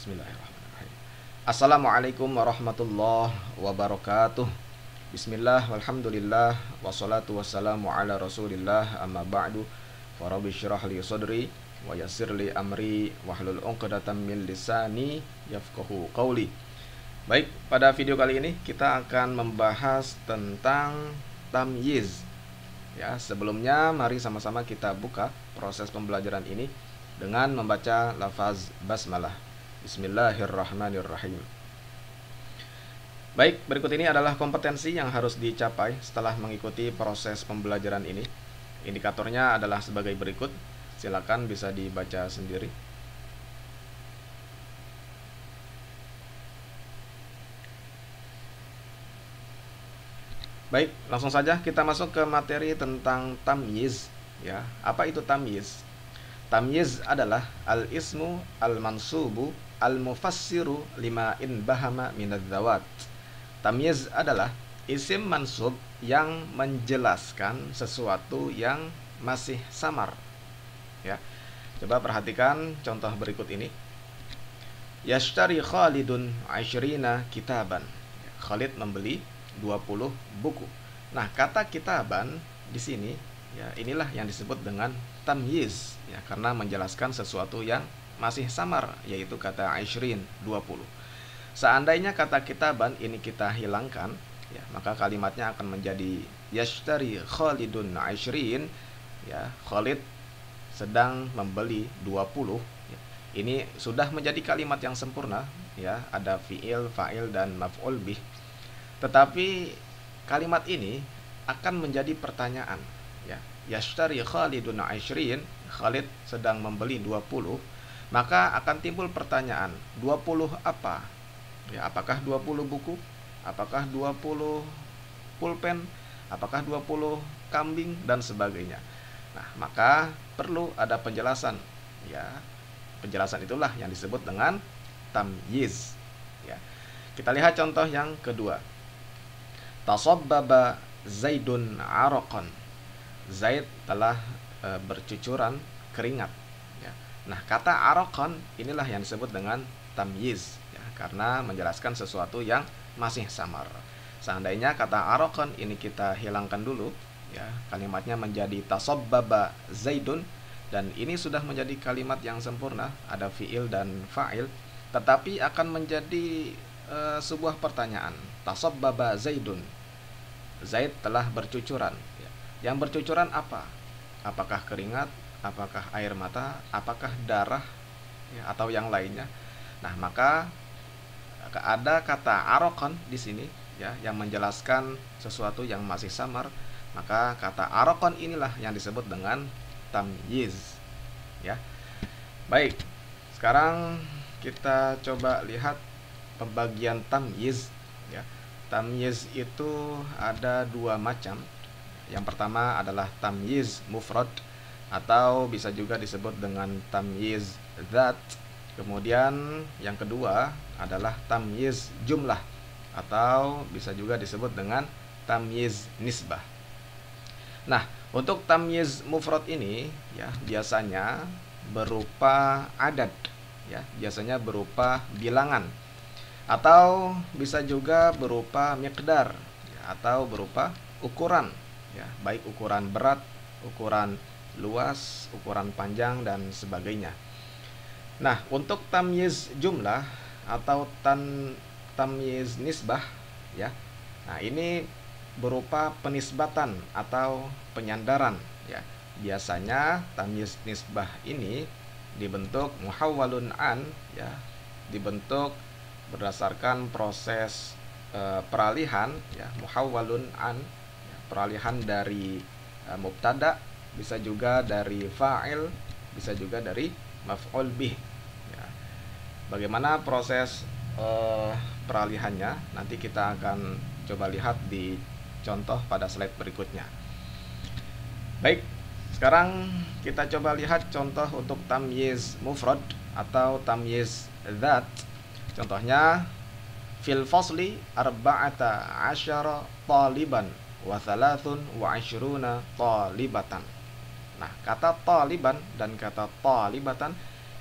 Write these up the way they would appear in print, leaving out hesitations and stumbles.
Bismillahirrahmanirrahim. Assalamualaikum warahmatullahi wabarakatuh. Bismillah, walhamdulillah, wassalatu wassalamu ala rasulillah, amma ba'du. Farabbi syrah li sadri, wa yassir li amri, wahlul uqdatam min lisani, yafqahu qawli. Baik, pada video kali ini kita akan membahas tentang tamyiz. Ya, sebelumnya mari sama-sama kita buka proses pembelajaran ini dengan membaca lafaz basmalah. Bismillahirrahmanirrahim. Baik, berikut ini adalah kompetensi yang harus dicapai setelah mengikuti proses pembelajaran ini. Indikatornya adalah sebagai berikut. Silakan bisa dibaca sendiri. Baik, langsung saja kita masuk ke materi tentang tamyiz. Ya, apa itu tamyiz? Tamyiz adalah al-ismu al-mansubu al-mufassiru lima in bahama minadz-zawat. Tamyiz adalah isim mansub yang menjelaskan sesuatu yang masih samar. Ya. Coba perhatikan contoh berikut ini. Yashtari Khalidun 20 kitaban. Khalid membeli 20 buku. Nah, kata kitaban di sini ya, inilah yang disebut dengan tamyiz ya, karena menjelaskan sesuatu yang masih samar, yaitu kata 20. Seandainya kata kitaban ini kita hilangkan ya, maka kalimatnya akan menjadi yashtari Khalidun 20 ya, Khalid sedang membeli 20 ya. Ini sudah menjadi kalimat yang sempurna ya, ada fiil, fa'il dan maf'ul bih. Tetapi kalimat ini akan menjadi pertanyaan ya. Yashtari Khalidun 20, Khalid sedang membeli 20, maka akan timbul pertanyaan, 20 apa? Ya, apakah 20 buku? Apakah 20 pulpen? Apakah 20 kambing dan sebagainya? Nah, maka perlu ada penjelasan ya. Penjelasan itulah yang disebut dengan tamyiz ya. Kita lihat contoh yang kedua. Tasabbaba Zaidun araqan. Zaid telah bercucuran keringat ya. Nah, kata araqan inilah yang disebut dengan tamyiz ya, karena menjelaskan sesuatu yang masih samar. Seandainya kata araqan ini kita hilangkan dulu ya, kalimatnya menjadi tasabbaba Zaidun, dan ini sudah menjadi kalimat yang sempurna, ada fiil dan fa'il, tetapi akan menjadi sebuah pertanyaan. Tasabbaba Zaidun, Zaid telah bercucuran ya. Yang bercucuran apa? Apakah keringat, apakah air mata, apakah darah ya, atau yang lainnya? Nah, maka ada kata araqan di sini ya, yang menjelaskan sesuatu yang masih samar. Maka kata araqan inilah yang disebut dengan tamyiz ya. Baik, sekarang kita coba lihat pembagian tamyiz ya. Tamyiz itu ada dua macam. Yang pertama adalah tamyiz mufrad, atau bisa juga disebut dengan tamyiz dzat. Kemudian yang kedua adalah tamyiz jumlah, atau bisa juga disebut dengan tamyiz nisbah. Nah, untuk tamyiz mufrad ini ya, biasanya berupa adad ya, biasanya berupa bilangan, atau bisa juga berupa miqdar ya, atau berupa ukuran ya, baik ukuran berat, ukuran luas, ukuran panjang dan sebagainya. Nah, untuk tamyiz jumlah atau tamyiz nisbah ya. Nah, ini berupa penisbatan atau penyandaran ya. Biasanya tamyiz nisbah ini dibentuk muhawwalun an ya, dibentuk berdasarkan proses peralihan ya, muhawwalun an ya, peralihan dari mubtada, bisa juga dari fa'il, bisa juga dari maf'ul bih ya. Bagaimana proses peralihannya nanti kita akan coba lihat di contoh pada slide berikutnya. Baik, sekarang kita coba lihat contoh untuk tamyiz mufrad atau tamyiz dzat. Contohnya, fil fasli arba'ata asyara taliban wa thalathun wa asyruna talibatan. Nah, kata taliban dan kata talibatan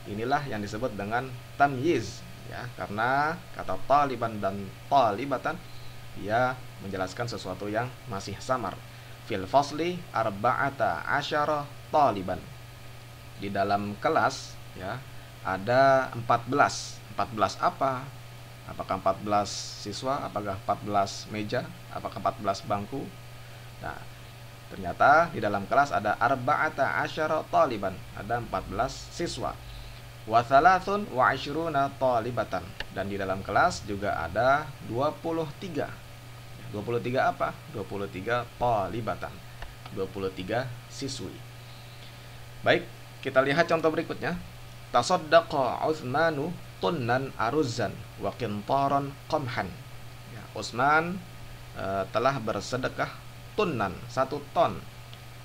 inilah yang disebut dengan tamyiz ya, karena kata taliban dan talibatan dia menjelaskan sesuatu yang masih samar. Fil fasli arba'ata asyara taliban. Di dalam kelas ya ada 14. 14 apa? Apakah 14 siswa? Apakah 14 meja? Apakah 14 bangku? Nah, ternyata di dalam kelas ada arba'ata asyara taliban, ada 14 siswa. Wa thalathun wa asyruna talibatan, dan di dalam kelas juga ada 23. 23 apa? 23 talibatan, 23 siswi. Baik, kita lihat contoh berikutnya. Tasaddaqa Utsmanu tunnan aruzan wa qintaran qamhan. Ya, Utsman telah bersedekah tunnan, 1 ton.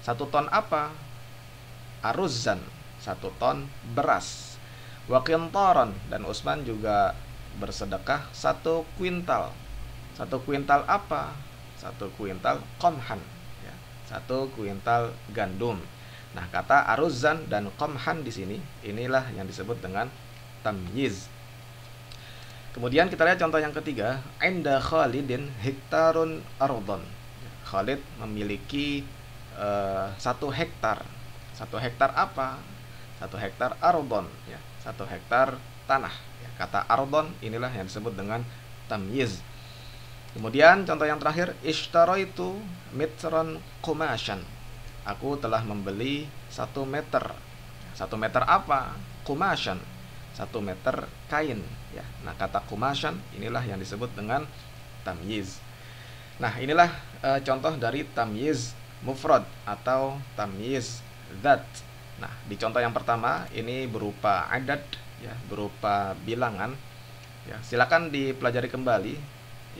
1 ton apa? Aruzan, 1 ton beras. Wa qintaran, dan Utsman juga bersedekah 1 kuintal. 1 kuintal apa? 1 kuintal qamhan, ya, 1 kuintal gandum. Nah, kata aruzan dan qamhan di sini inilah yang disebut dengan tamyiz. Kemudian kita lihat contoh yang ketiga. Inda Khalidin hektarun ardon. Khalid memiliki 1 hektar. 1 hektar apa? 1 hektar ardon, ya, 1 hektar tanah. Ya, kata ardon inilah yang disebut dengan tamyiz. Kemudian contoh yang terakhir, ishtaraitu mitran qumashan. Aku telah membeli 1 meter. 1 meter apa? Qumashan, 1 meter kain, ya. Nah, kata qumashan inilah yang disebut dengan tamyiz. Nah, inilah contoh dari tamyiz mufrad atau tamyiz dzat. Nah, di contoh yang pertama ini berupa adad, ya, berupa bilangan. Ya, silakan dipelajari kembali,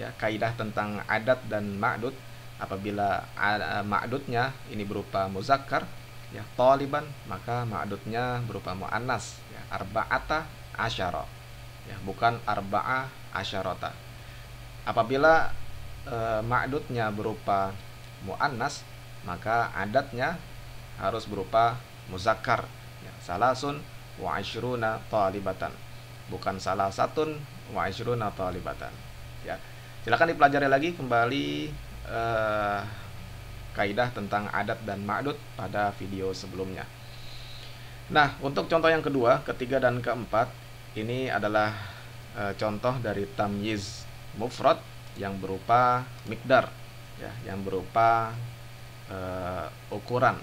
ya, kaidah tentang adat dan ma'dud. Apabila ma'dudnya ini berupa muzakkar, ya, taliban, maka ma'dudnya berupa muannas, ya, arba'ata asyara, ya, bukan arba'a asyarata. Apabila ma'dudnya berupa muannas, maka adatnya harus berupa muzakkar, ya, salasun wa asyruna talibatan, bukan salah satun wa asyruna talibatan, ya. Silakan dipelajari lagi kembali kaidah tentang adat dan ma'dud pada video sebelumnya. Nah, untuk contoh yang kedua, ketiga dan keempat ini adalah contoh dari tamyiz mufrad yang berupa miqdar, ya, yang berupa ukuran,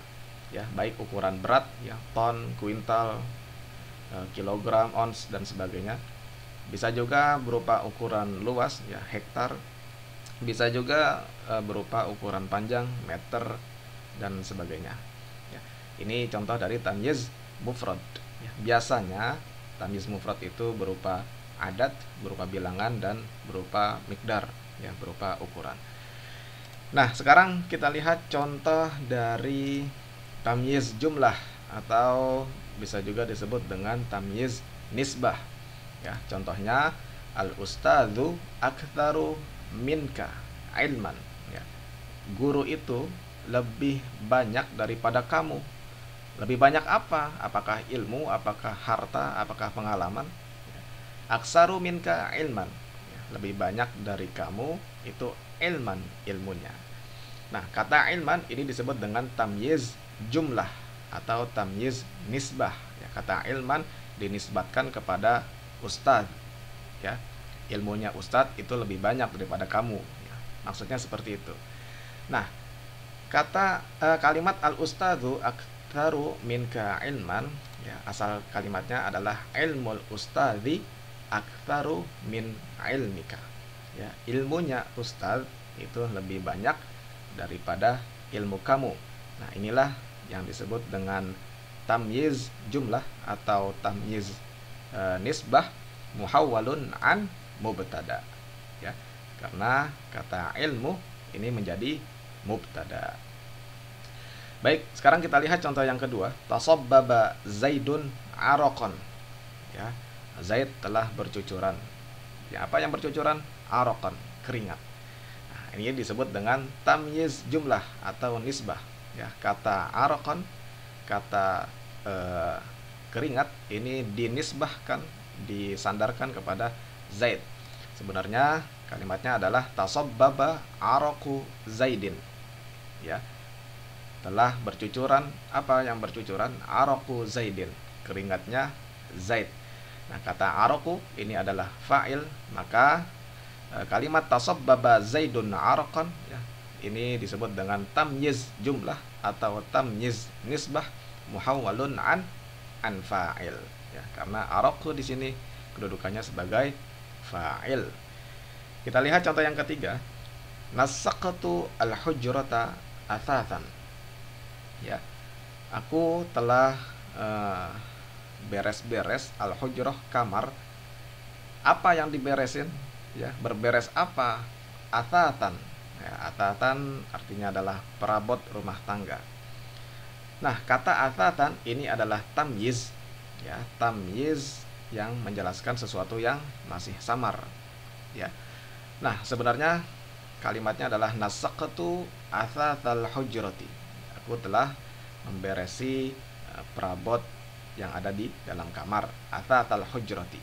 ya, baik ukuran berat, ya, ton, kuintal, kilogram, ons, dan sebagainya. Bisa juga berupa ukuran luas, ya, hektar. Bisa juga berupa ukuran panjang, meter, dan sebagainya. Ya, ini contoh dari tamyiz mufrad. Ya, biasanya tamyiz mufrad itu berupa adat, berupa bilangan, dan berupa miqdar, ya, berupa ukuran. Nah, sekarang kita lihat contoh dari tamyiz jumlah atau bisa juga disebut dengan tamyiz nisbah. Ya, contohnya al-ustadzu aktsaru minka ilman, ya. Guru itu lebih banyak daripada kamu. Lebih banyak apa? Apakah ilmu, apakah harta, apakah pengalaman? Ya. Aksaru minka ilman, ya, lebih banyak dari kamu itu ilman, ilmunya. Nah, kata ilman ini disebut dengan tamyiz jumlah atau tamyiz nisbah, ya. Kata ilman dinisbatkan kepada ustadz, ya. Ilmunya ustadz itu lebih banyak daripada kamu, ya. Maksudnya seperti itu. Nah, kata kalimat al-ustadzu aktsaru minka ilman, ya, asal kalimatnya adalah ilmul ustadzi aktsaru min ilmika, ya, ilmunya ustadz itu lebih banyak daripada ilmu kamu. Nah, inilah yang disebut dengan tamyiz jumlah atau tamyiz nisbah muhawwalun an mubtada, ya, karena kata ilmu ini menjadi mubtada. Baik, sekarang kita lihat contoh yang kedua. Tasabbaba Zaidun araqan, ya, Zaid telah bercucuran. Ya, apa yang bercucuran? Araqan, keringat. Nah, ini disebut dengan tamyiz jumlah atau nisbah, ya. Kata araqan, kata keringat ini dinisbahkan disandarkan kepada Zaid. Sebenarnya kalimatnya adalah tasabbaba araku Zaidin. Ya. Telah bercucuran, apa yang bercucuran? Araku Zaidin, keringatnya Zaid. Nah, kata araku ini adalah fa'il, maka kalimat tasabbaba Zaidun araqan, ya, ini disebut dengan tamyiz jumlah atau tamyiz nisbah muhawwalun an fa'il, ya, karena araku di sini kedudukannya sebagai fa'il. Kita lihat contoh yang ketiga. Nasaqtu al-hujrata athatan. Ya. Aku telah beres-beres al-hujrah, kamar. Apa yang diberesin? Ya, berberes apa? Athatan. Ya, athatan artinya adalah perabot rumah tangga. Nah, kata athatan ini adalah tamyiz, ya, tamyiz yang menjelaskan sesuatu yang masih samar, ya. Nah, sebenarnya kalimatnya adalah nasaqtu athatal hujrati. Aku telah memberesi perabot yang ada di dalam kamar, athatal hujrati.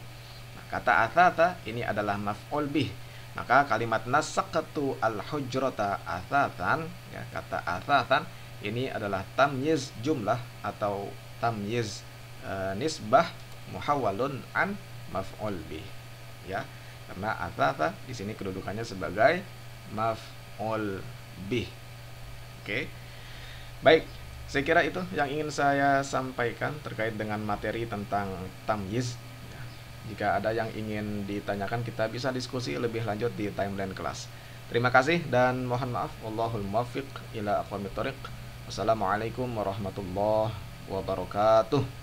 Nah, kata athata ini adalah maf'ul bih. Maka kalimat nasaqtu al hujrata athatan, ya, kata athatan ini adalah tamyiz jumlah atau tamyiz nisbah muhawwalun an maf'ul bih, ya. Karena athata di sini kedudukannya sebagai maf'ul bih. Oke. Baik, saya kira itu yang ingin saya sampaikan terkait dengan materi tentang tamyiz. Ya. Jika ada yang ingin ditanyakan, kita bisa diskusi lebih lanjut di timeline kelas. Terima kasih dan mohon maaf. Wallahul muwaffiq ila aqwamit thoriq. Wassalamualaikum warahmatullahi wabarakatuh.